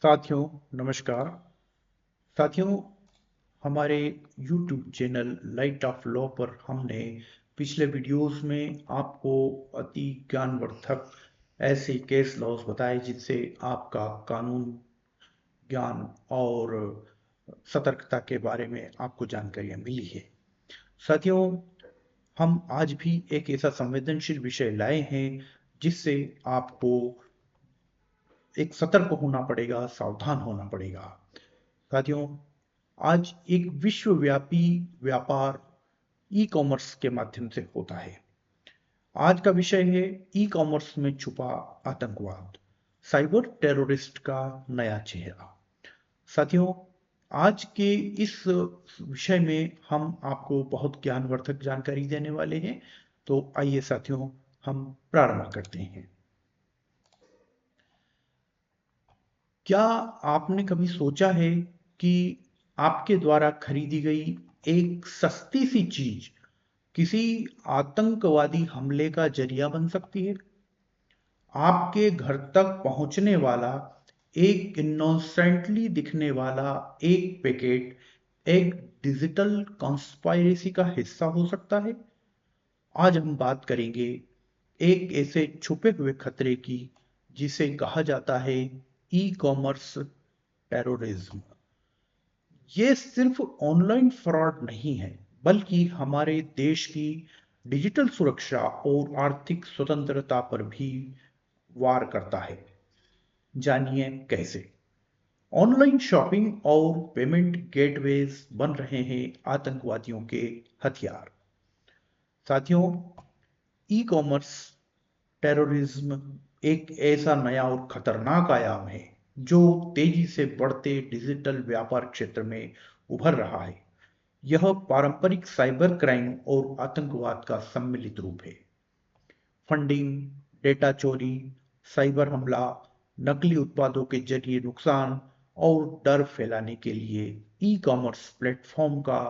साथियों, नमस्कार। साथियों, हमारे YouTube channel light of law पर हमने पिछले वीडियोस में आपको अति ज्ञानवर्धक ऐसे केस लॉज बताए जिनसे आपका कानून ज्ञान और सतर्कता के बारे में आपको जानकारियां मिली है। साथियों, हम आज भी एक ऐसा संवेदनशील विषय लाए हैं जिससे आपको एक सतर्क होना पड़ेगा, सावधान होना पड़ेगा। साथियों, आज एक विश्वव्यापी व्यापार ई कॉमर्स के माध्यम से होता है। आज का विषय है ई कॉमर्स में छुपा आतंकवाद, साइबर टेररिस्ट का नया चेहरा। साथियों, आज के इस विषय में हम आपको बहुत ज्ञानवर्धक जानकारी देने वाले हैं। तो आइए साथियों, हम प्रारंभ करते हैं। क्या आपने कभी सोचा है कि आपके द्वारा खरीदी गई एक सस्ती सी चीज किसी आतंकवादी हमले का जरिया बन सकती है? आपके घर तक पहुंचने वाला एक इनोसेंटली दिखने वाला एक पैकेट एक डिजिटल कॉन्स्पायरेसी का हिस्सा हो सकता है। आज हम बात करेंगे एक ऐसे छुपे हुए खतरे की जिसे कहा जाता है ई कॉमर्स टेररिज्म। ये सिर्फ ऑनलाइन फ्रॉड नहीं है, बल्कि हमारे देश की डिजिटल सुरक्षा और आर्थिक स्वतंत्रता पर भी वार करता है। जानिए कैसे। ऑनलाइन शॉपिंग और पेमेंट गेटवेज बन रहे हैं आतंकवादियों के हथियार। साथियों, ई कॉमर्स टेररिज्म एक ऐसा नया और खतरनाक आयाम है जो तेजी से बढ़ते डिजिटल व्यापार क्षेत्र में उभर रहा है। यह पारंपरिक साइबर क्राइम और आतंकवाद का सम्मिलित रूप है। फंडिंग, डेटा चोरी, साइबर हमला, नकली उत्पादों के जरिए नुकसान और डर फैलाने के लिए ई कॉमर्स प्लेटफॉर्म का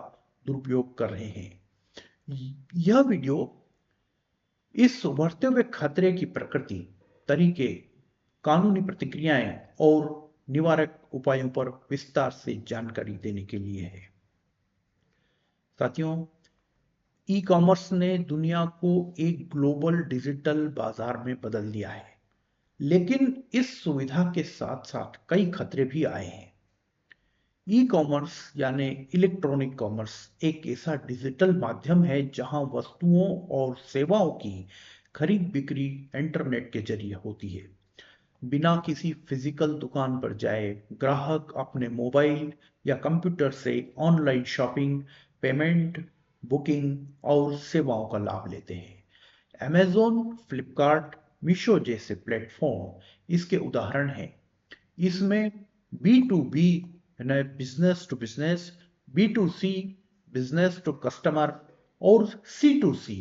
दुरुपयोग कर रहे हैं। यह वीडियो इस उभरते हुए खतरे की प्रकृति, तरीके, कानूनी प्रतिक्रियाएं और निवारक उपायों पर विस्तार से जानकारी देने के लिए है। साथियों, ई कॉमर्स ने दुनिया को एक ग्लोबल डिजिटल बाजार में बदल दिया है, लेकिन इस सुविधा के साथ साथ कई खतरे भी आए हैं। ई कॉमर्स यानी इलेक्ट्रॉनिक कॉमर्स एक ऐसा डिजिटल माध्यम है जहां वस्तुओं और सेवाओं की खरीद बिक्री इंटरनेट के जरिए होती है। बिना किसी फिजिकल दुकान पर जाए ग्राहक अपने मोबाइल या कंप्यूटर से ऑनलाइन शॉपिंग, पेमेंट, बुकिंग और सेवाओं का लाभ लेते हैं। अमेजोन, फ्लिपकार्ट, मीशो जैसे प्लेटफॉर्म इसके उदाहरण हैं। इसमें बी टू बी यानी business to business, B to C business to customer और C to C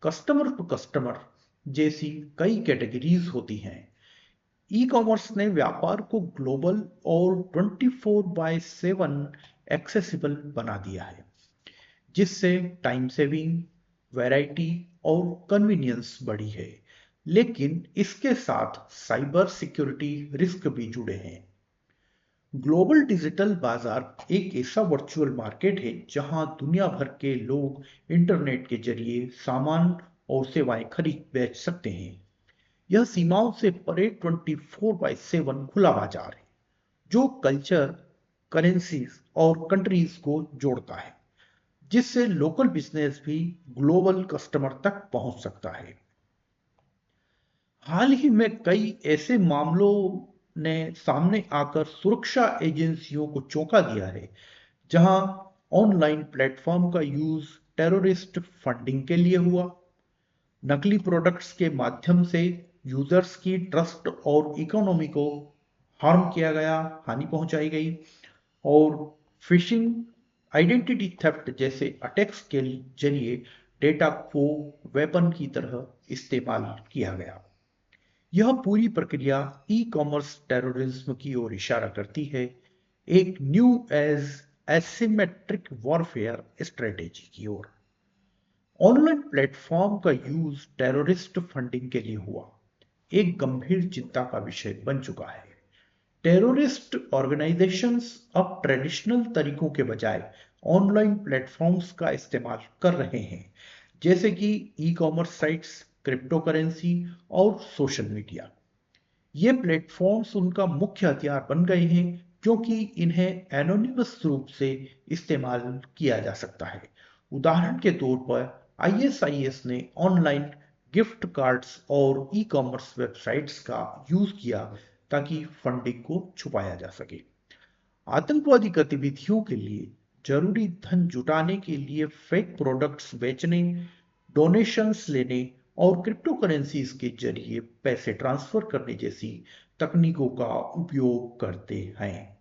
customer to customer जैसी कई कैटेगरीज होती हैं। ई कॉमर्स ने व्यापार को ग्लोबल और 24/7 एक्सेसिबल बना दिया है, जिससे टाइम सेविंग, वैरायटी और कन्वीनियंस बढ़ी है। लेकिन इसके साथ साइबर सिक्योरिटी रिस्क भी जुड़े हैं। ग्लोबल डिजिटल बाजार एक ऐसा वर्चुअल मार्केट है जहां दुनिया भर के लोग इंटरनेट के जरिए सामान और सेवाएं खरीद बेच सकते हैं। यह सीमाओं से परे 24/7 खुला बाजार है जो कल्चर, करेंसीज और कंट्रीज को जोड़ता है, जिससे लोकल बिजनेस भी ग्लोबल कस्टमर तक पहुंच सकता है। हाल ही में कई ऐसे मामलों ने सामने आकर सुरक्षा एजेंसियों को चौंका दिया है, जहां ऑनलाइन प्लेटफॉर्म का यूज टेररिस्ट फंडिंग के लिए हुआ, नकली प्रोडक्ट्स के माध्यम से यूजर्स की ट्रस्ट और इकोनॉमी को हार्म किया गया, हानि पहुंचाई गई, और फिशिंग, आइडेंटिटी थेफ्ट जैसे अटैक्स के जरिए डेटा को वेपन की तरह इस्तेमाल किया गया। यह पूरी प्रक्रिया ई कॉमर्स टेररिज्म की ओर इशारा करती है, एक new age asymmetric warfare strategy की ओर। ऑनलाइन प्लेटफॉर्म का यूज टेररिस्ट फंडिंग के लिए हुआ एक गंभीर चिंता का विषय बन चुका है। टेररिस्ट ऑर्गेनाइजेशंस अब ट्रेडिशनल तरीकों के बजाय ऑनलाइन प्लेटफॉर्म्स का इस्तेमाल कर रहे हैं, जैसे कि e commerce sites, crypto currency और सोशल मीडिया। ये प्लेटफॉर्म्स उनका मुख्य हथियार बन गए हैं, क्योंकि इन्हें एनोनिमस रूप से इस्तेमाल किया जा सकता है। उदाहरण के तौर पर आईएसआईएस ने ऑनलाइन गिफ्ट कार्ड्स और ई कॉमर्स वेबसाइट्स का यूज किया ताकि फंडिंग को छुपाया जा सके। आतंकवादी गतिविधियों के लिए जरूरी धन जुटाने के लिए फेक प्रोडक्ट्स बेचने, डोनेशंस लेने और क्रिप्टो करेंसीज के जरिए पैसे ट्रांसफर करने जैसी तकनीकों का उपयोग करते हैं।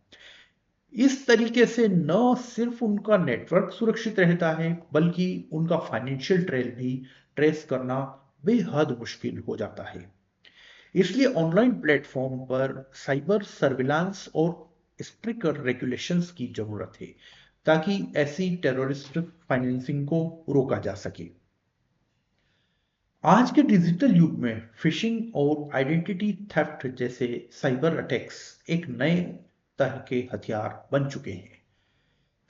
इस तरीके से न सिर्फ उनका नेटवर्क सुरक्षित रहता है, बल्कि उनका फाइनेंशियल ट्रेल भी ट्रेस करना बेहद मुश्किल हो जाता है। इसलिए ऑनलाइन प्लेटफॉर्म पर साइबर सर्विलांस और स्ट्रिक्ट रेगुलेशंस की जरूरत है, ताकि ऐसी टेररिस्ट फाइनेंसिंग को रोका जा सके। आज के डिजिटल युग में फिशिंग और आइडेंटिटी थेफ्ट जैसे साइबर अटैक्स एक नए तरह के हथियार बन चुके हैं।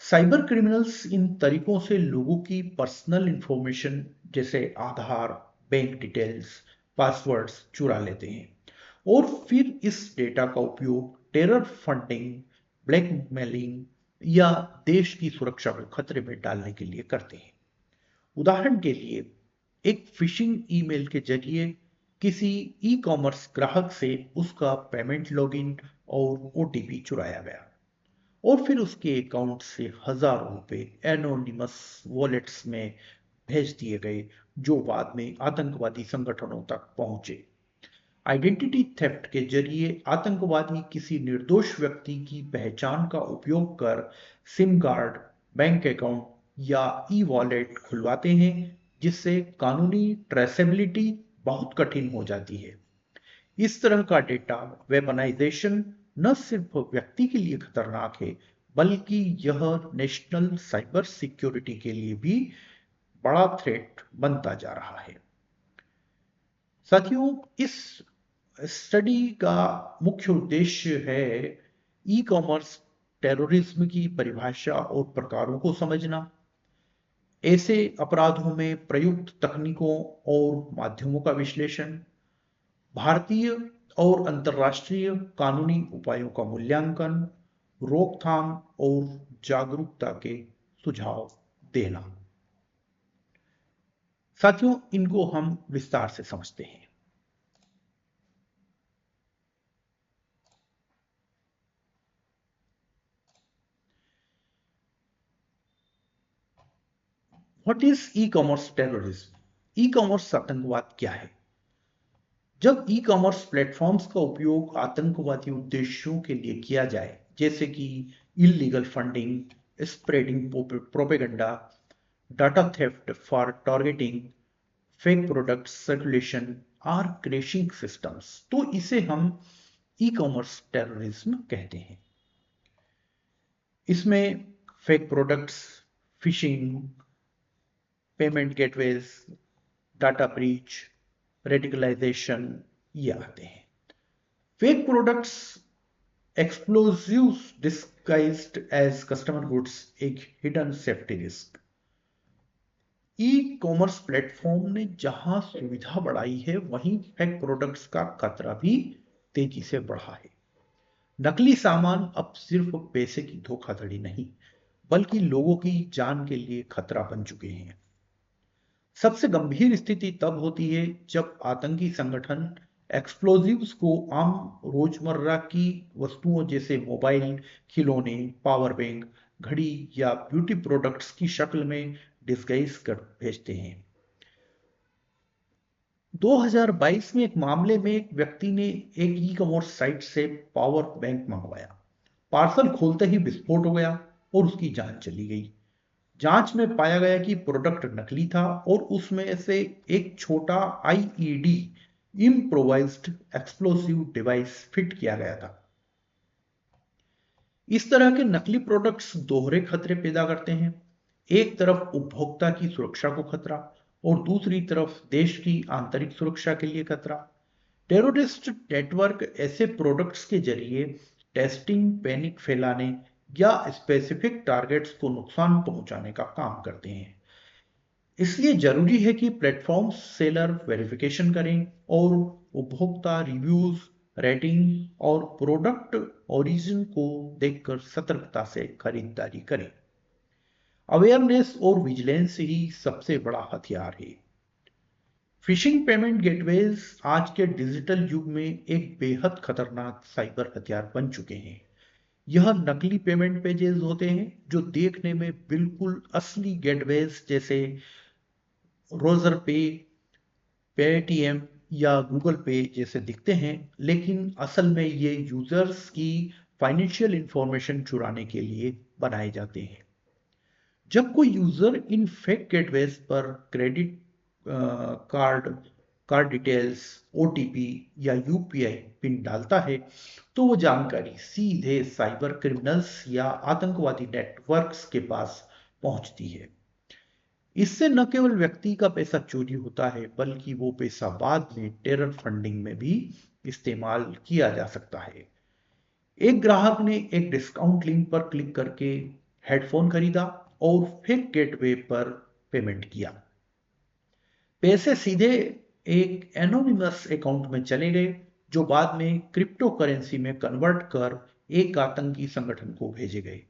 साइबर क्रिमिनल्स इन तरीकों से लोगों की पर्सनल इंफॉर्मेशन जैसे आधार, बैंक डिटेल्स, पासवर्ड्स चुरा लेते हैं और फिर इस डेटा का उपयोग टेरर फंडिंग, ब्लैकमेलिंग या देश की सुरक्षा को खतरे में डालने के लिए करते हैं। उदाहरण के लिए, एक फिशिंग ईमेल के जरिए किसी ई कॉमर्स ग्राहक से उसका पेमेंट लॉगिन और ओटीपी चुराया गया और फिर उसके अकाउंट से हजारों रुपए एनोनिमस वॉलेट्स में भेज दिए गए, जो बाद में आतंकवादी संगठनों तक पहुंचे। आइडेंटिटी थेफ्ट के जरिए आतंकवादी किसी निर्दोष व्यक्ति की पहचान का उपयोग कर सिम कार्ड, बैंक अकाउंट या ई वॉलेट खुलवाते हैं, जिससे कानूनी ट्रेसेबिलिटी बहुत कठिन हो जाती है। इस तरह का डेटा वेपनाइजेशन न सिर्फ व्यक्ति के लिए खतरनाक है, बल्कि यह नेशनल साइबर सिक्योरिटी के लिए भी बड़ा थ्रेट बनता जा रहा है। साथियों, इस स्टडी का मुख्य उद्देश्य है ई कॉमर्स टेररिज्म की परिभाषा और प्रकारों को समझना, ऐसे अपराधों में प्रयुक्त तकनीकों और माध्यमों का विश्लेषण, भारतीय और अंतर्राष्ट्रीय कानूनी उपायों का मूल्यांकन, रोकथाम और जागरूकता के सुझाव देना। साथियों, इनको हम विस्तार से समझते हैं। What is E commerce terrorism? E commerce आतंकवाद क्या है? जब ई कॉमर्स प्लेटफॉर्म्स का उपयोग आतंकवादी उद्देश्यों के लिए किया जाए, जैसे कि illegal funding, spreading propaganda, data theft for targeting, fake product circulation और क्रैशिंग सिस्टम्स, तो इसे हम ई कॉमर्स टेररिज्म कहते हैं। इसमें fake products, phishing, payment gateways, data breach, radicalisation ये आते हैं। Fake products, explosives disguised as customer goods, एक hidden safety risk. E commerce platform ने जहां सुविधा बढ़ाई है, वहीं फेक प्रोडक्ट्स का खतरा भी तेजी से बढ़ा है। नकली सामान अब सिर्फ पैसे की धोखाधड़ी नहीं, बल्कि लोगों की जान के लिए खतरा बन चुके हैं। सबसे गंभीर स्थिति तब होती है जब आतंकी संगठन एक्सप्लोजिव्स को आम रोजमर्रा की वस्तुओं जैसे मोबाइल, खिलौने, पावर बैंक, घड़ी या ब्यूटी प्रोडक्ट्स की शक्ल में डिस्गाइज कर भेजते हैं। 2022 में एक मामले में एक व्यक्ति ने एक ई कॉमर्स साइट से पावर बैंक मंगवाया। पार्सल खोलते ही विस्फोट हो गया और उसकी जान चली गई। जांच में पाया गया कि प्रोडक्ट नकली था और उसमें से एक छोटा IED, improvised explosive device, fit किया गया था। इस तरह के नकली प्रोडक्ट्स दोहरे खतरे पैदा करते हैं। एक तरफ उपभोक्ता की सुरक्षा को खतरा और दूसरी तरफ देश की आंतरिक सुरक्षा के लिए खतरा। टेररिस्ट नेटवर्क ऐसे प्रोडक्ट्स के जरिए टेस्टिंग, पैनिक फैलाने या स्पेसिफिक टारगेट्स को नुकसान पहुंचाने का काम करते हैं। इसलिए जरूरी है कि प्लेटफॉर्म सेलर वेरिफिकेशन करें और उपभोक्ता रिव्यूज, रेटिंग और प्रोडक्ट ओरिजिन को देखकर सतर्कता से खरीदारी करें। अवेयरनेस और विजिलेंस ही सबसे बड़ा हथियार है। फिशिंग पेमेंट गेटवेज आज के डिजिटल युग में एक बेहद खतरनाक साइबर हथियार बन चुके हैं। यह नकली पेमेंट पेजेस होते हैं जो देखने में बिल्कुल असली गेटवेज जैसे रोजर पे, पेटीएम या गूगल पे जैसे दिखते हैं, लेकिन असल में ये यूजर्स की फाइनेंशियल इंफॉर्मेशन चुराने के लिए बनाए जाते हैं। जब कोई यूजर इन फेक गेटवेज पर credit card, card details, OTP या यूपीआई पिन डालता है, तो वो जानकारी सीधे साइबर क्रिमिनल्स या आतंकवादी नेटवर्क्स के पास पहुंचती है। इससे न केवल व्यक्ति का पैसा चोरी होता है, बल्कि वो पैसा बाद में टेरर फंडिंग में भी इस्तेमाल किया जा सकता है। एक ग्राहक ने एक डिस्काउंट लिंक पर क्लिक करके हेडफोन खरीदा और फेक गेटवे पर पेमेंट किया। पैसे सीधे एक एनोनिमस अकाउंट में चले गए, जो बाद में क्रिप्टो करेंसी में कन्वर्ट कर एक आतंकी संगठन को भेजे गए।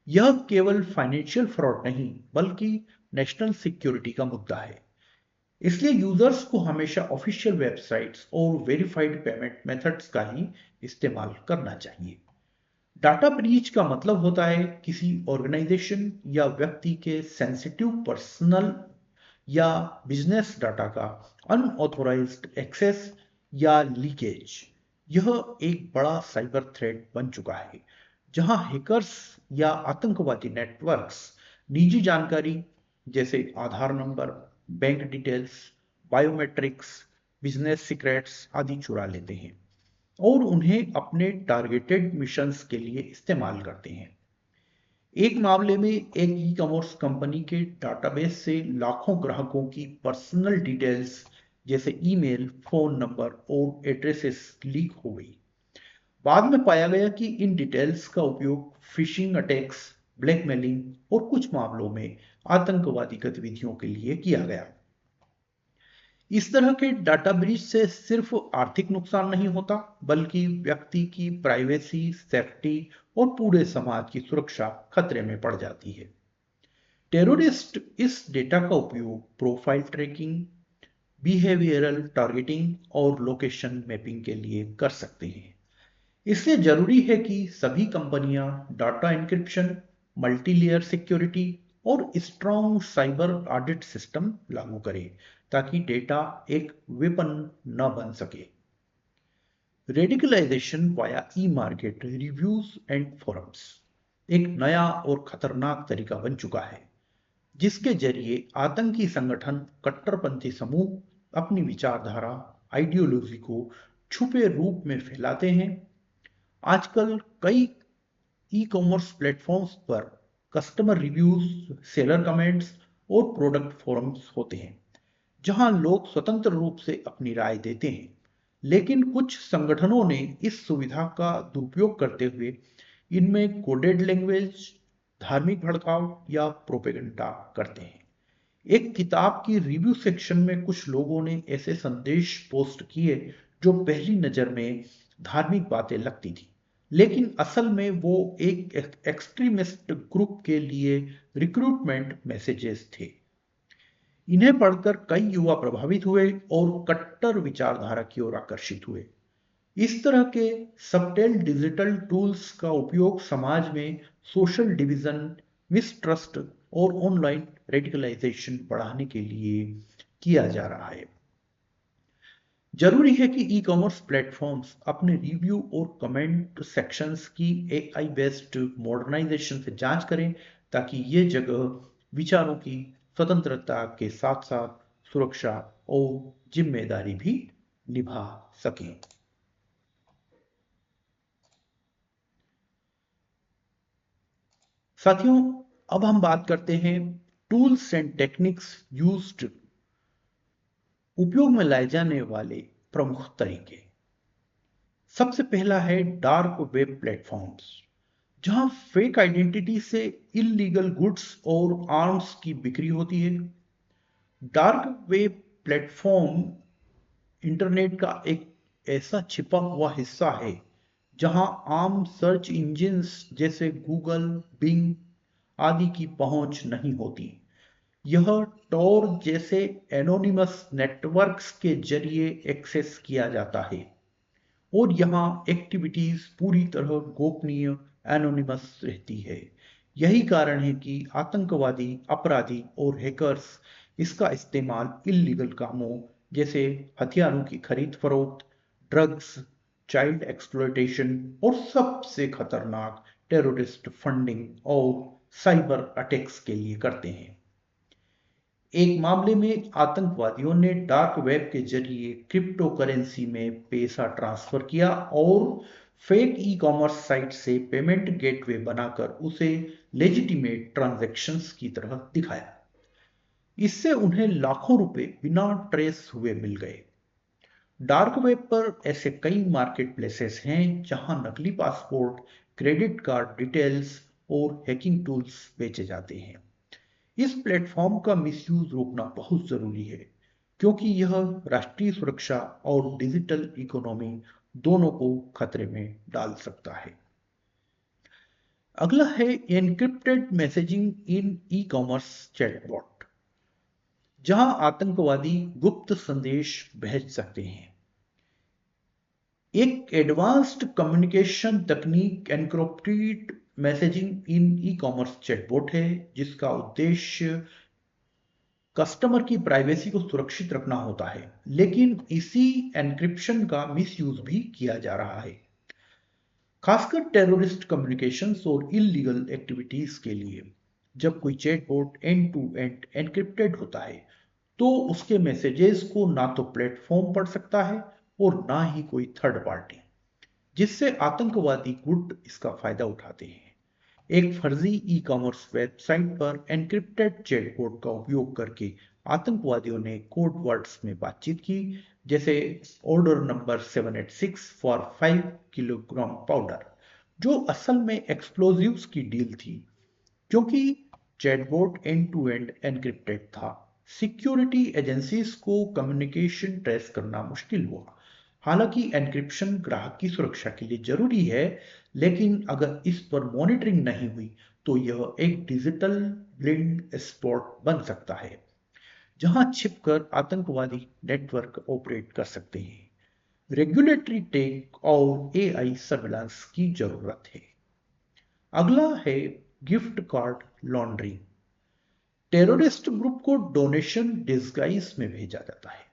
यह केवल फाइनेंशियल फ्रॉड नहीं, बल्कि नेशनल सिक्योरिटी का मुद्दा है। इसलिए यूजर्स को हमेशा ऑफिशियल वेबसाइट्स और वेरीफाइड पेमेंट मेथड्स का ही इस्तेमाल करना चाहिए। डाटा ब्रीच का मतलब होता है किसी ऑर्गेनाइजेशन या व्यक्ति के सेंसिटिव पर्सनल या बिजनेस डाटा का अनऑथोराइज्ड एक्सेस या लीकेज। यह एक बड़ा साइबर थ्रेट बन चुका है, जहां हैकर्स या आतंकवादी नेटवर्क्स निजी जानकारी जैसे Aadhaar number, bank details, biometrics, business secrets आदि चुरा लेते हैं और उन्हें अपने टारगेटेड मिशंस के लिए इस्तेमाल करते हैं। एक मामले में एक ई कॉमर्स कंपनी के डाटाबेस से लाखों ग्राहकों की पर्सनल डिटेल्स जैसे ईमेल, फोन नंबर और एड्रेसेस लीक हो गई। बाद में पाया गया कि इन डिटेल्स का उपयोग फिशिंग अटैक्स, ब्लैकमेलिंग और कुछ मामलों में आतंकवादी गतिविधियों के लिए किया गया। इस तरह के डाटा ब्रीच से सिर्फ आर्थिक नुकसान नहीं होता, बल्कि व्यक्ति की प्राइवेसी, सेफ्टी और पूरे समाज की सुरक्षा खतरे में पड़ जाती है। टेररिस्ट इस डेटा का उपयोग प्रोफाइल ट्रैकिंग, बिहेवियरल टारगेटिंग और लोकेशन मैपिंग के लिए कर सकते हैं। इसलिए जरूरी है कि सभी कंपनियां डाटा एन्क्रिप्शन, मल्टीलेयर सिक्योरिटी और स्ट्रॉन्ग साइबर ऑडिट सिस्टम लागू करें, ताकि डेटा एक वेपन न बन सके। Radicalisation via e market, reviews and forums एक नया और खतरनाक तरीका बन चुका है, जिसके जरिए आतंकी संगठन, कट्टरपंथी समूह अपनी विचारधारा, आइडियोलॉजी को छुपे रूप में फैलाते हैं। आजकल कई ई कॉमर्स प्लेटफॉर्म्स पर कस्टमर रिव्यूज, सेलर कमेंट्स और प्रोडक्ट फोरम्स होते हैं, जहां लोग स्वतंत्र रूप से अपनी राय देते हैं। लेकिन कुछ संगठनों ने इस सुविधा का दुरुपयोग करते हुए इनमें कोडेड लैंग्वेज, धार्मिक भड़काव या प्रोपेगेंडा करते हैं। एक किताब की रिव्यू सेक्शन में कुछ लोगों ने ऐसे संदेश पोस्ट किए जो पहली नजर में धार्मिक बातें लगती थी, लेकिन असल में वो एक एक्सट्रीमिस्ट ग्रुप के लिए रिक्रूटमेंट मैसेजेस थे। इन्हें पढ़कर कई युवा प्रभावित हुए और कट्टर विचारधारा की ओर आकर्षित हुए। इस तरह के सबटेल डिजिटल टूल्स का उपयोग समाज में सोशल डिवीजन, मिसट्रस्ट और ऑनलाइन रेडिकलाइजेशन बढ़ाने के लिए किया जा रहा है। जरूरी है कि ई कॉमर्स प्लेटफॉर्म्स अपने रिव्यू और कमेंट सेक्शंस की एआई बेस्ड मॉडर्नाइजेशन से जांच करें, ताकि ये जगह विचारों की स्वतंत्रता के साथ साथ सुरक्षा और जिम्मेदारी भी निभा सकें। साथियों, अब हम बात करते हैं टूल्स एंड टेक्निक्स यूज्ड, उपयोग में लाए जाने वाले प्रमुख तरीके। सबसे पहला है डार्क वेब प्लेटफॉर्म्स, जहां फेक आइडेंटिटी से इलीगल गुड्स और आर्म्स की बिक्री होती है। डार्क वेब प्लेटफॉर्म इंटरनेट का एक ऐसा छिपा हुआ हिस्सा है जहां आम सर्च इंजिन्स जैसे गूगल, बिंग आदि की पहुंच नहीं होती। यह टॉर जैसे एनोनिमस नेटवर्क्स के जरिए एक्सेस किया जाता है और यहाँ एक्टिविटीज पूरी तरह गोपनीय एनोनिमस रहती है। यही कारण है कि आतंकवादी, अपराधी और हैकर्स इसका इस्तेमाल इल्लीगल कामों जैसे हथियारों की खरीद फरोख्त, ड्रग्स, चाइल्ड एक्सप्लॉयटेशन और सबसे खतरनाक टेररिस्ट फंडिंग और साइबर अटैक्स के लिए करते हैं। एक मामले में आतंकवादियों ने डार्क वेब के जरिए क्रिप्टो करेंसी में पैसा ट्रांसफर किया और फेक ई कॉमर्स साइट से पेमेंट गेटवे बनाकर उसे लेजिटिमेट ट्रांजैक्शंस की तरह दिखाया। इससे उन्हें लाखों रुपए बिना ट्रेस हुए मिल गए। डार्क वेब पर ऐसे कई मार्केट प्लेसेस हैं जहां नकली पासपोर्ट, क्रेडिट कार्ड डिटेल्स और हैकिंग टूल्स बेचे जाते हैं। इस प्लेटफॉर्म का मिसयूज रोकना बहुत जरूरी है, क्योंकि यह राष्ट्रीय सुरक्षा और डिजिटल इकोनॉमी दोनों को खतरे में डाल सकता है। अगला है एनक्रिप्टेड मैसेजिंग इन ई कॉमर्स चैटबॉट, जहां आतंकवादी गुप्त संदेश भेज सकते हैं। एक एडवांस्ड कम्युनिकेशन तकनीक एनक्रिप्टेड मैसेजिंग इन ई कॉमर्स चैटबॉट है, जिसका उद्देश्य कस्टमर की प्राइवेसी को सुरक्षित रखना होता है, लेकिन इसी एन्क्रिप्शन का मिसयूज भी किया जा रहा है, खासकर टेररिस्ट कम्युनिकेशंस और इलीगल एक्टिविटीज के लिए। जब कोई chatbot end to end encrypted होता है तो उसके मैसेजेस को ना तो प्लेटफॉर्म पढ़ सकता है और ना ही कोई थर्ड पार्टी, जिससे आतंकवादी गुट इसका फायदा उठाते हैं। एक फर्जी ई कॉमर्स वेबसाइट पर एन्क्रिप्टेड चैटबॉट का उपयोग करके आतंकवादियों ने कोड वर्ड्स में बातचीत की, जैसे order number 786 for 5 kilogram powder, जो असल में एक्सप्लोजिव्स की डील थी। क्योंकि chatbot end to end encrypted था, सिक्योरिटी एजेंसीज को कम्युनिकेशन ट्रेस करना मुश्किल हुआ। हालांकि एन्क्रिप्शन ग्राहक की सुरक्षा के लिए जरूरी है, लेकिन अगर इस पर मॉनिटरिंग नहीं हुई तो यह एक डिजिटल ब्लिंड स्पॉट बन सकता है, जहां छिपकर आतंकवादी नेटवर्क ऑपरेट कर सकते हैं। रेगुलेटरी टेक और एआई सर्विलांस की जरूरत है। अगला है gift card laundering. Terrorist group को डोनेशन डिस्गाइज में भेजा जाता है।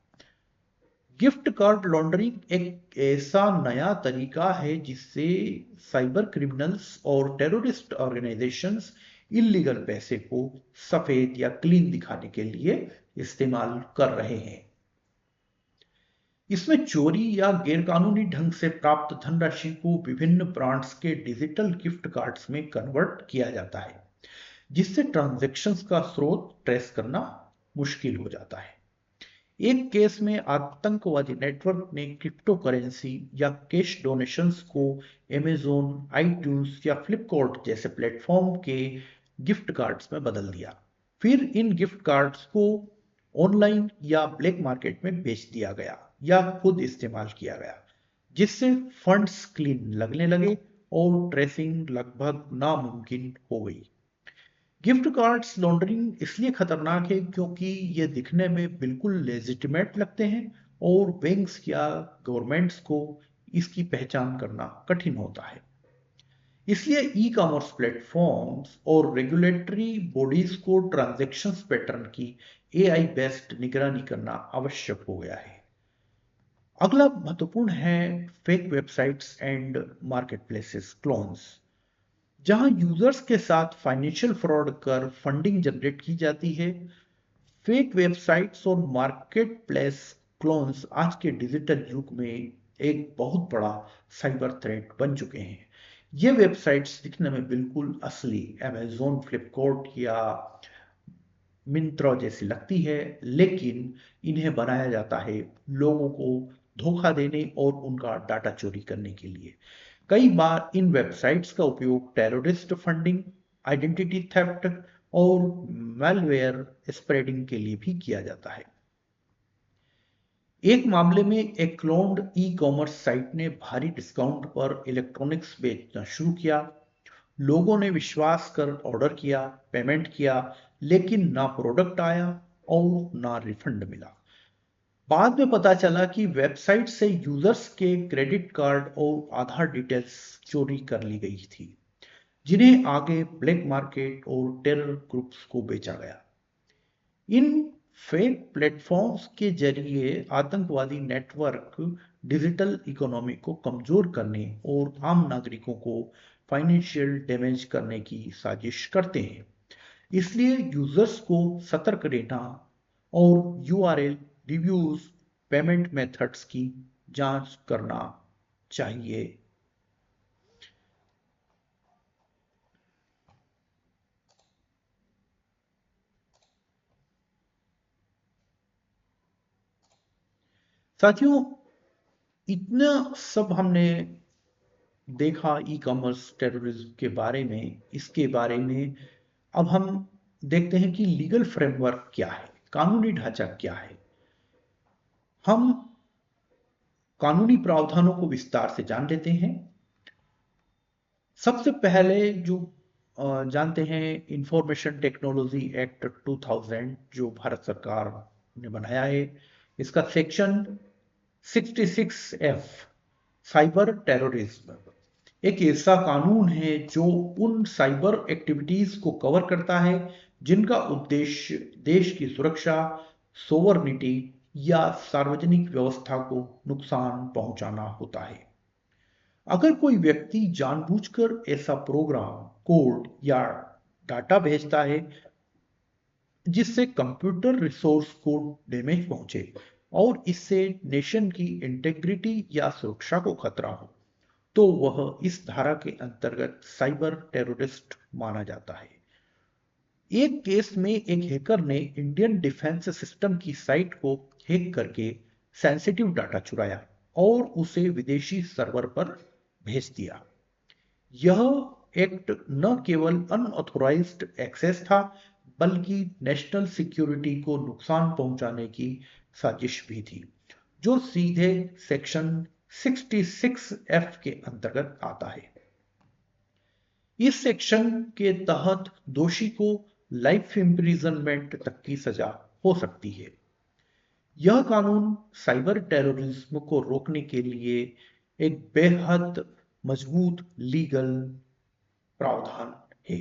गिफ्ट कार्ड लॉन्ड्रिंग एक ऐसा नया तरीका है जिससे साइबर क्रिमिनल्स और टेररिस्ट ऑर्गेनाइजेशंस इलीगल पैसे को सफेद या क्लीन दिखाने के लिए इस्तेमाल कर रहे हैं। इसमें चोरी या गैरकानूनी ढंग से प्राप्त धनराशि को विभिन्न ब्रांड्स के डिजिटल गिफ्ट कार्ड्स में कन्वर्ट किया जाता है, जिससे ट्रांजैक्शंस का स्रोत ट्रेस करना मुश्किल हो जाता है। एक केस में आतंकवादी नेटवर्क ने क्रिप्टो करेंसी या कैश डोनेशंस को अमेज़न, आईट्यून्स या फ्लिपकार्ट जैसे प्लेटफॉर्म के गिफ्ट कार्ड्स में बदल दिया। फिर इन गिफ्ट कार्ड्स को ऑनलाइन या ब्लैक मार्केट में बेच दिया गया या खुद इस्तेमाल किया गया, जिससे फंड्स क्लीन लगने लगे और ट्रेसिंग लगभग नामुमकिन हो गई। गिफ्ट कार्ड्स लॉन्ड्रिंग इसलिए खतरनाक है क्योंकि ये दिखने में बिल्कुल लेजिटिमेट लगते हैं और बैंक्स या गवर्नमेंट्स को इसकी पहचान करना कठिन होता है। इसलिए ई कॉमर्स प्लेटफॉर्म्स और रेगुलेटरी बॉडीज को ट्रांजैक्शंस पैटर्न की एआई बेस्ड निगरानी करना आवश्यक हो गया है। अगला महत्वपूर्ण है फेक वेबसाइट्स एंड मार्केटप्लेसेस क्लोन्स, जहां यूजर्स के साथ फाइनेंशियल फ्रॉड कर फंडिंग जनरेट की जाती है। फेक वेबसाइट्स और मार्केट प्लेस क्लोन्स आज के डिजिटल युग में एक बहुत बड़ा साइबर थ्रेट बन चुके हैं। ये वेबसाइट्स दिखने में बिल्कुल असली अमेज़न, फ्लिपकार्ट या मिंत्रा जैसी लगती है, लेकिन इन्हें बनाया जाता है लोगों को धोखा देने और उनका डाटा चोरी करने के लिए। कई बार इन वेबसाइट्स का उपयोग टेररिस्ट फंडिंग, आइडेंटिटी थेफ्ट और मैलवेयर स्प्रेडिंग के लिए भी किया जाता है। एक मामले में एक क्लोन्ड ई कॉमर्स साइट ने भारी डिस्काउंट पर इलेक्ट्रॉनिक्स बेचना शुरू किया। लोगों ने विश्वास कर ऑर्डर किया, पेमेंट किया, लेकिन ना प्रोडक्ट आया और ना रिफंड मिला। बाद में पता चला कि वेबसाइट से यूजर्स के क्रेडिट कार्ड और आधार डिटेल्स चोरी कर ली गई थी, जिन्हें आगे ब्लैक मार्केट और टेरर ग्रुप्स को बेचा गया। इन फेक प्लेटफॉर्म्स के जरिए आतंकवादी नेटवर्क डिजिटल इकोनॉमी को कमजोर करने और आम नागरिकों को फाइनेंशियल डैमेज करने की साजिश करते हैं। इसलिए यूजर्स को सतर्क रहना और यूआरएल, रिव्यूज, पेमेंट मेथड्स की जांच करना चाहिए। साथियों, इतना सब हमने देखा ई कॉमर्स टेररिज्म के बारे में। इसके बारे में अब हम देखते हैं कि लीगल फ्रेमवर्क क्या है, कानूनी ढांचा क्या है। हम कानूनी प्रावधानों को विस्तार से जान लेते हैं। सबसे पहले जो जानते हैं, इंफॉर्मेशन टेक्नोलॉजी एक्ट 2000 जो भारत सरकार ने बनाया है। इसका सेक्शन 66F साइबर टेररिज्म एक ऐसा कानून है जो उन साइबर एक्टिविटीज को कवर करता है जिनका उद्देश्य देश की सुरक्षा, सोवरनिटी या सार्वजनिक व्यवस्था को नुकसान पहुंचाना होता है। अगर कोई व्यक्ति जानबूझकर ऐसा प्रोग्राम, कोड या डाटा भेजता है जिससे कंप्यूटर रिसोर्स को डैमेज पहुंचे और इससे नेशन की इंटेग्रिटी या सुरक्षा को खतरा हो, तो वह इस धारा के अंतर्गत साइबर टेररिस्ट माना जाता है। एक केस में एक हैकर ने इंडियन डिफेंस सिस्टम की साइट को हैक करके सेंसिटिव डाटा चुराया और उसे विदेशी सर्वर पर भेज दिया। यह एक्ट न केवल अनऑथोराइज्ड एक्सेस था, बल्कि नेशनल सिक्योरिटी को नुकसान पहुंचाने की साजिश भी थी, जो सीधे सेक्शन 66F के अंतर्गत आता है। इस सेक्शन के तहत दोषी को लाइफ इम्प्रिजनमेंट तक की सजा हो सकती है। यह कानून साइबर टेररिज्म को रोकने के लिए एक बेहद मजबूत लीगल प्रावधान है।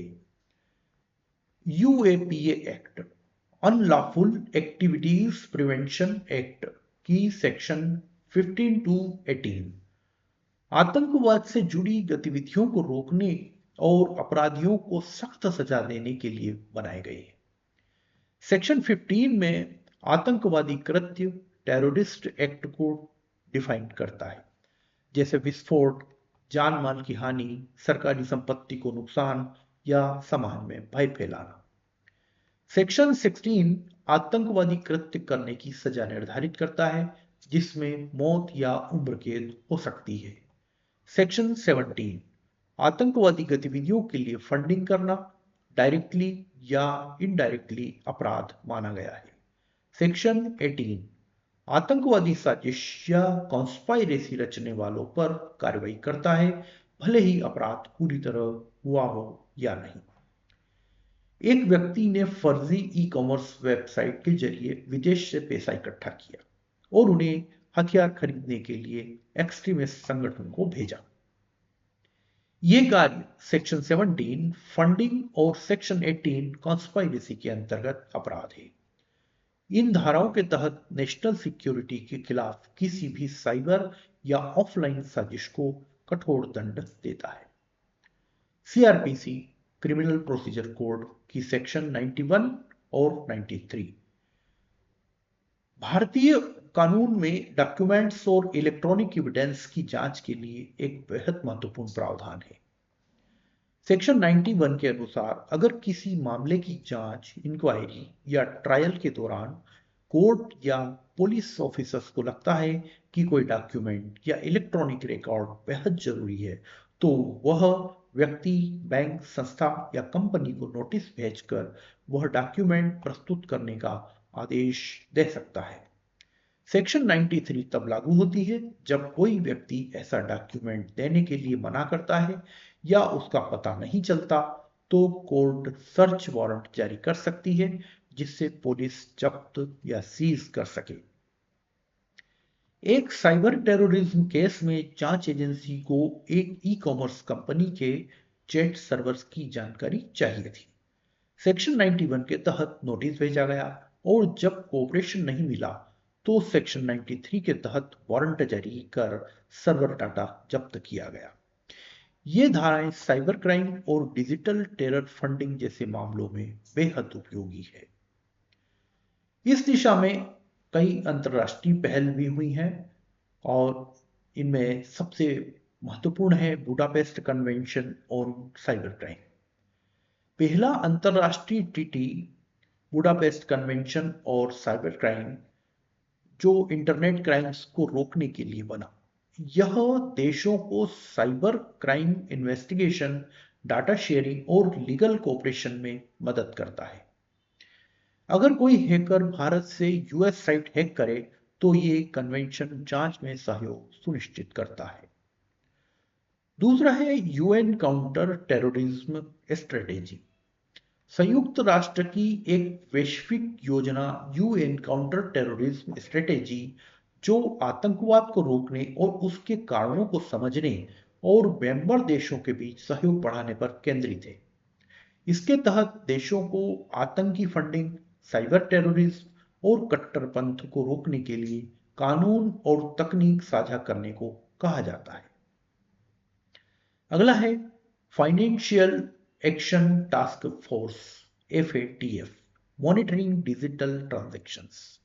UAPA act, unlawful activities prevention act की सेक्शन 15 to 18 आतंकवाद से जुड़ी गतिविधियों को रोकने और अपराधियों को सख्त सजा देने के लिए बनाए गए हैं। सेक्शन 15 में आतंकवादी कृत्य टेररिस्ट एक्ट को डिफाइन करता है, जैसे विस्फोट, जान माल की हानि, सरकारी संपत्ति को नुकसान या समाज में भय फैलाना। सेक्शन 16 आतंकवादी कृत्य करने की सजा निर्धारित करता है, जिसमें मौत या उम्र कैद हो सकती है। सेक्शन 17 आतंकवादी गतिविधियों के लिए फंडिंग करना डायरेक्टली या इनडायरेक्टली अपराध माना गया है। सेक्शन 18 आतंकवादी साजिश या कॉन्स्पाइरेसी रचने वालों पर कार्रवाई करता है, भले ही अपराध पूरी तरह हुआ हो या नहीं। एक व्यक्ति ने फर्जी ई कॉमर्स वेबसाइट के जरिए विदेश से पैसा इकट्ठा किया और उन्हें हथियार खरीदने के लिए एक्सट्रीमिस्ट संगठन को भेजा। ये कार्य सेक्शन 17 फंडिंग और सेक्शन 18 कॉन्स्पाइरेसी के अंतर्गत अपराध है। इन धाराओं के तहत नेशनल सिक्योरिटी के खिलाफ किसी भी साइबर या ऑफलाइन साजिश को कठोर दंड देता है। सीआरपीसी क्रिमिनल प्रोसीजर कोड की सेक्शन 91 और 93 भारतीय कानून में डॉक्यूमेंट्स और इलेक्ट्रॉनिक एविडेंस की जांच के लिए एक बेहद महत्वपूर्ण प्रावधान है। सेक्शन 91 के अनुसार अगर किसी मामले की जांच, इंक्वायरी या ट्रायल के दौरान कोर्ट या पुलिस ऑफिसर्स को लगता है कि कोई डॉक्यूमेंट या इलेक्ट्रॉनिक रिकॉर्ड बेहद जरूरी है, तो वह व्यक्ति बैंक, संस्था या कंपनी को नोटिस भेजकर वह डॉक्यूमेंट प्रस्तुत करने का आदेश दे सकता है। सेक्शन 93 तब लागू होती है जब कोई व्यक्ति ऐसा डॉक्यूमेंट देने के लिए मना करता है या उसका पता नहीं चलता, तो कोर्ट सर्च वारंट जारी कर सकती है जिससे पुलिस जब्त या सीज कर सके। एक साइबर टेररिज्म केस में जांच एजेंसी को एक ई कॉमर्स कंपनी के चैट सर्वर्स की जानकारी चाहिए थी। सेक्शन 91 के तहत नोटिस भेजा गया और जब कोऑपरेशन नहीं मिला तो सेक्शन 93 के तहत वारंट जारी कर सर्वर डाटा जब्त किया गया। ये धाराएं साइबर क्राइम और डिजिटल टेरर फंडिंग जैसे मामलों में बेहद उपयोगी है। इस दिशा में कई अंतर्राष्ट्रीय पहल भी हुई हैं और इनमें सबसे महत्वपूर्ण है बुडापेस्ट कन्वेंशन और साइबर क्राइम। पहला अंतर्राष्ट्रीय ट्रीटी बुडापेस्ट कन्वेंशन और साइबर क्राइम जो इंटरनेट क्राइम्स को रोकने के लिए बना। यह देशों को cyber crime investigation, data sharing और लीगल कोऑपरेशन में मदद करता है। अगर कोई हैकर भारत से यूएस साइट हैक करे तो ये कन्वेंशन जांच में सहयोग सुनिश्चित करता है। दूसरा है यूएन काउंटर टेररिज्म स्ट्रेटेजी। संयुक्त राष्ट्र की एक वैश्विक योजना यूएन काउंटर टेररिज्म स्ट्रेटेजी जो आतंकवाद को रोकने और उसके कारणों को समझने और मेंबर देशों के बीच सहयोग बढ़ाने पर केंद्रित है। इसके तहत देशों को आतंकी फंडिंग, साइबर टेररिज्म और कट्टरपंथ को रोकने के लिए कानून और तकनीक साझा करने को कहा जाता है। अगला है financial action task force FATF, monitoring digital transactions.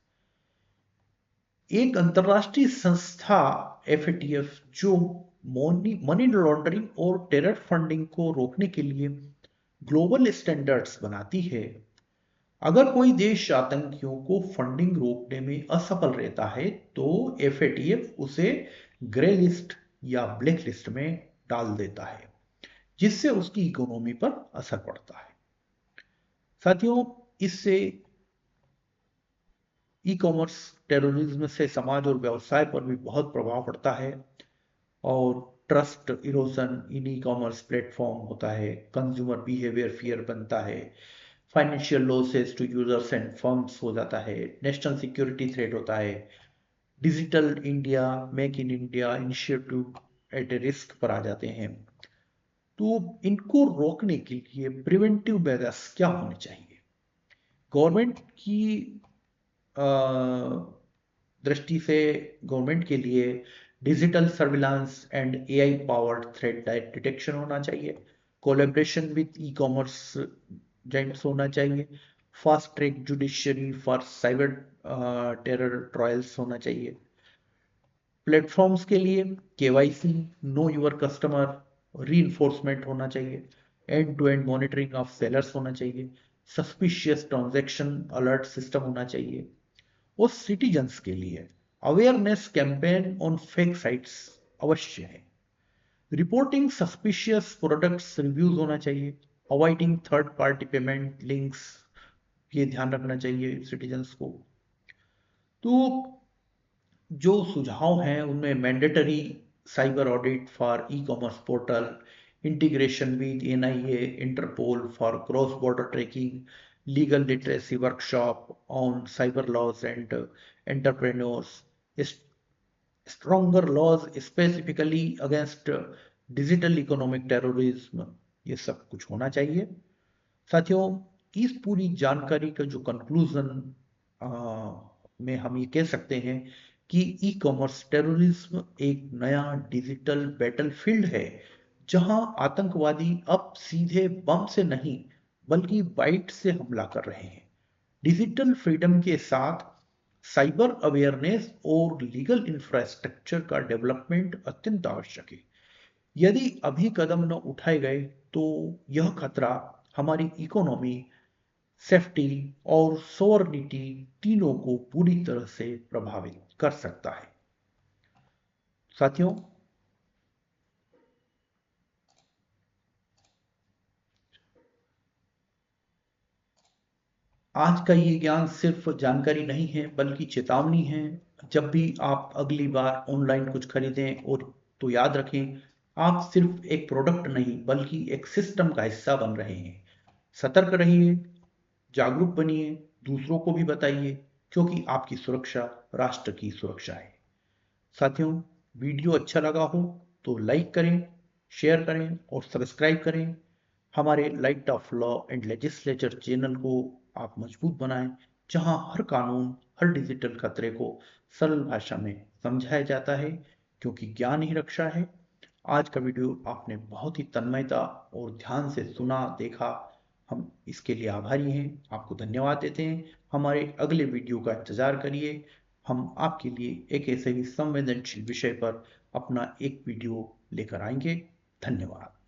एक अंतरराष्ट्रीय संस्था FATF जो मनी लॉन्ड्रिंग और टेरर फंडिंग को रोकने के लिए ग्लोबल स्टैंडर्ड्स बनाती है। अगर कोई देश आतंकियों को फंडिंग रोकने में असफल रहता है तो FATF उसे ग्रे लिस्ट या ब्लैक लिस्ट में डाल देता है, जिससे उसकी इकोनॉमी पर असर पड़ता है। साथियों, इससे ई कॉमर्स टेररिज्म से समाज और व्यवसाय पर भी बहुत प्रभाव पड़ता है और trust erosion in e commerce platform होता है, कंज्यूमर बिहेवियर फियर बनता है, financial losses to users and firms हो जाता है, नेशनल सिक्योरिटी थ्रेट होता है, digital India, make in India initiative at a risk पर आ जाते हैं। तो इनको रोकने के लिए प्रिवेंटिव मेजर्स क्या होने चाहिए? गवर्नमेंट की दृष्टि से गवर्नमेंट के लिए digital surveillance and AI powered threat detection होना चाहिए, collaboration with e commerce giants होना चाहिए, fast track judiciary for cyber terror trials होना चाहिए। प्लेटफॉर्म्स के लिए KYC, know your customer reinforcement होना चाहिए, end to end monitoring of sellers होना चाहिए, सस्पिशियस ट्रांजैक्शन अलर्ट सिस्टम होना चाहिए। और सिटीजन्स के लिए awareness campaign on fake sites अवश्य है। रिपोर्टिंग सस्पिशियस प्रोडक्ट्स रिव्यूज होना चाहिए, avoiding third party payment links, ये ध्यान रखना चाहिए सिटीजन्स को। तो जो सुझाव हैं उनमें mandatory cyber audit for e commerce portal, integration with NIA, Interpol for cross border tracking, legal literacy workshop on cyber laws and entrepreneurs, stronger laws specifically against digital economic terrorism, ये सब कुछ होना चाहिए। साथियों, इस पूरी जानकारी का जो कंक्लूजन में हम ये कह सकते हैं कि ई कॉमर्स टेररिज्म एक नया डिजिटल बैटलफील्ड है जहां आतंकवादी अब सीधे बम से नहीं बल्कि बाइट से हमला कर रहे हैं। डिजिटल फ्रीडम के साथ साइबर अवेयरनेस और लीगल इंफ्रास्ट्रक्चर का डेवलपमेंट अत्यंत आवश्यक है। यदि अभी कदम न उठाए गए तो यह खतरा हमारी इकोनॉमी, सेफ्टी और सोवरेनिटी तीनों को पूरी तरह से प्रभावित कर सकता है। साथियों, आज का ये ज्ञान सिर्फ जानकारी नहीं है बल्कि चेतावनी है। जब भी आप अगली बार ऑनलाइन कुछ खरीदें और तो याद रखें, आप सिर्फ एक प्रोडक्ट नहीं बल्कि एक सिस्टम का हिस्सा बन रहे हैं। सतर्क रहिए, जागरूक बनिए, दूसरों को भी बताइए, क्योंकि आपकी सुरक्षा राष्ट्र की सुरक्षा है। साथियों, वीडियो अच्छा लगा हो तो लाइक करें, शेयर करें और सब्सक्राइब करें। हमारे light of law and legislature channel को आप मजबूत बनाएं, जहां हर कानून, हर डिजिटल खतरे को सरल भाषा में समझाया जाता है, क्योंकि ज्ञान ही रक्षा है। आज का वीडियो आपने बहुत ही तन्मयता और ध्यान से सुना, देखा। हम इसके लिए आभारी हैं, आपको धन्यवाद देते हैं। हमारे अगले वीडियो का इंतजार करिए। हम आपके लिए एक ऐसे ही संवेदनशील विषय पर अपना एक वीडियो लेकर आएंगे। धन्यवाद।